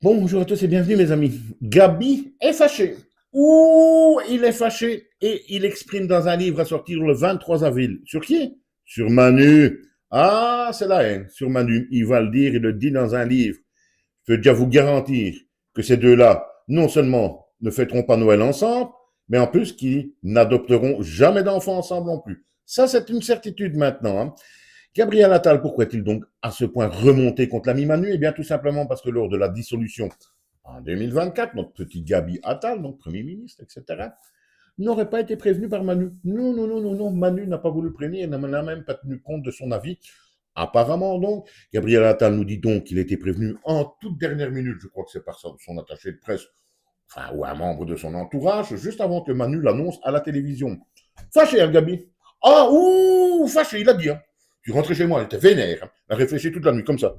Bonjour à tous et bienvenue mes amis. Gabi est fâché. Ouh, il est fâché et il exprime dans un livre à sortir le 23 avril. Sur qui? Sur Manu. Ah, c'est la haine. Sur Manu. Il va le dire, il le dit dans un livre. Je peux déjà vous garantir que ces deux-là, non seulement ne fêteront pas Noël ensemble, mais en plus qu'ils n'adopteront jamais d'enfants ensemble non plus. Ça, c'est une certitude maintenant. Hein. Gabriel Attal, pourquoi est-il donc à ce point remonté contre l'ami Manu? Eh bien, tout simplement parce que lors de la dissolution en 2024, notre petit Gabi Attal, donc Premier ministre, etc., n'aurait pas été prévenu par Manu. Non, non, non, non, non, Manu n'a pas voulu le prévenir, il n'a même pas tenu compte de son avis. Apparemment, donc, Gabriel Attal nous dit donc qu'il a été prévenu en toute dernière minute, je crois que c'est par son attaché de presse, enfin, ou un membre de son entourage, juste avant que Manu l'annonce à la télévision. Fâché, hein, Gabi? Ah, ouh, fâché, il a dit, hein. Je suis rentré chez moi, elle était vénère, hein. Elle a réfléchi toute la nuit, comme ça.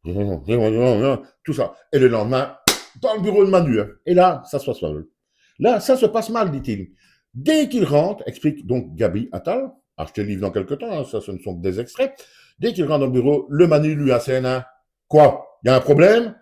Tout ça. Et le lendemain, dans le bureau de Manu. Hein. Et là, ça se passe mal. Là, ça se passe mal, dit-il. Dès qu'il rentre, explique donc Gabi Attal, acheté le livre dans quelques temps, hein, ça ce ne sont que des extraits, dès qu'il rentre dans le bureau, le Manu lui assène un quoi? Il y a un problème?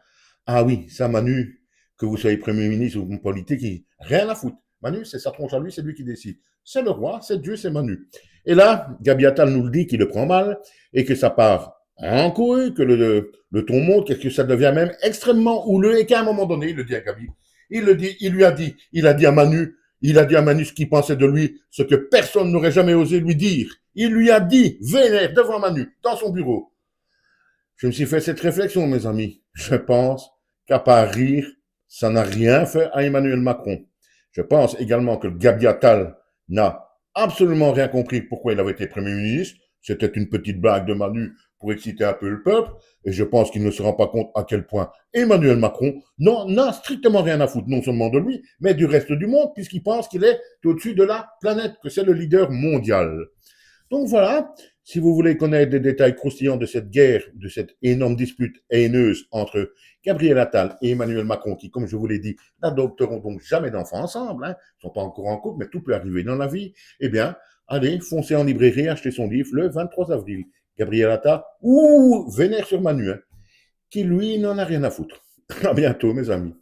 Ah oui, ça Manu, que vous soyez Premier ministre ou politique, rien à foutre. Manu, c'est sa tronche à lui, c'est lui qui décide. C'est le roi, c'est Dieu, c'est Manu. Et là, Gabi Attal nous le dit qu'il le prend mal et que ça part en couille, que le ton monte, que ça devient même extrêmement houleux et qu'à un moment donné, il le dit à Gabi, il le dit, il lui a dit, il a dit à Manu ce qu'il pensait de lui, ce que personne n'aurait jamais osé lui dire. Il lui a dit, vénère, devant Manu, dans son bureau. Je me suis fait cette réflexion, mes amis. Je pense qu'à part rire, ça n'a rien fait à Emmanuel Macron. Je pense également que le Gabi Attal n'a absolument rien compris pourquoi il avait été Premier ministre. C'était une petite blague de Manu pour exciter un peu le peuple. Et je pense qu'il ne se rend pas compte à quel point Emmanuel Macron n'a strictement rien à foutre, non seulement de lui, mais du reste du monde, puisqu'il pense qu'il est au-dessus de la planète, que c'est le leader mondial. Donc voilà, si vous voulez connaître des détails croustillants de cette guerre, de cette énorme dispute haineuse entre Gabriel Attal et Emmanuel Macron, qui, comme je vous l'ai dit, n'adopteront donc jamais d'enfants ensemble, hein, ils ne sont pas encore en couple, mais tout peut arriver dans la vie, eh bien, allez, foncez en librairie, achetez son livre le 23 avril. Gabriel Attal, ou vénère sur Manu, hein, qui lui n'en a rien à foutre. À bientôt, mes amis.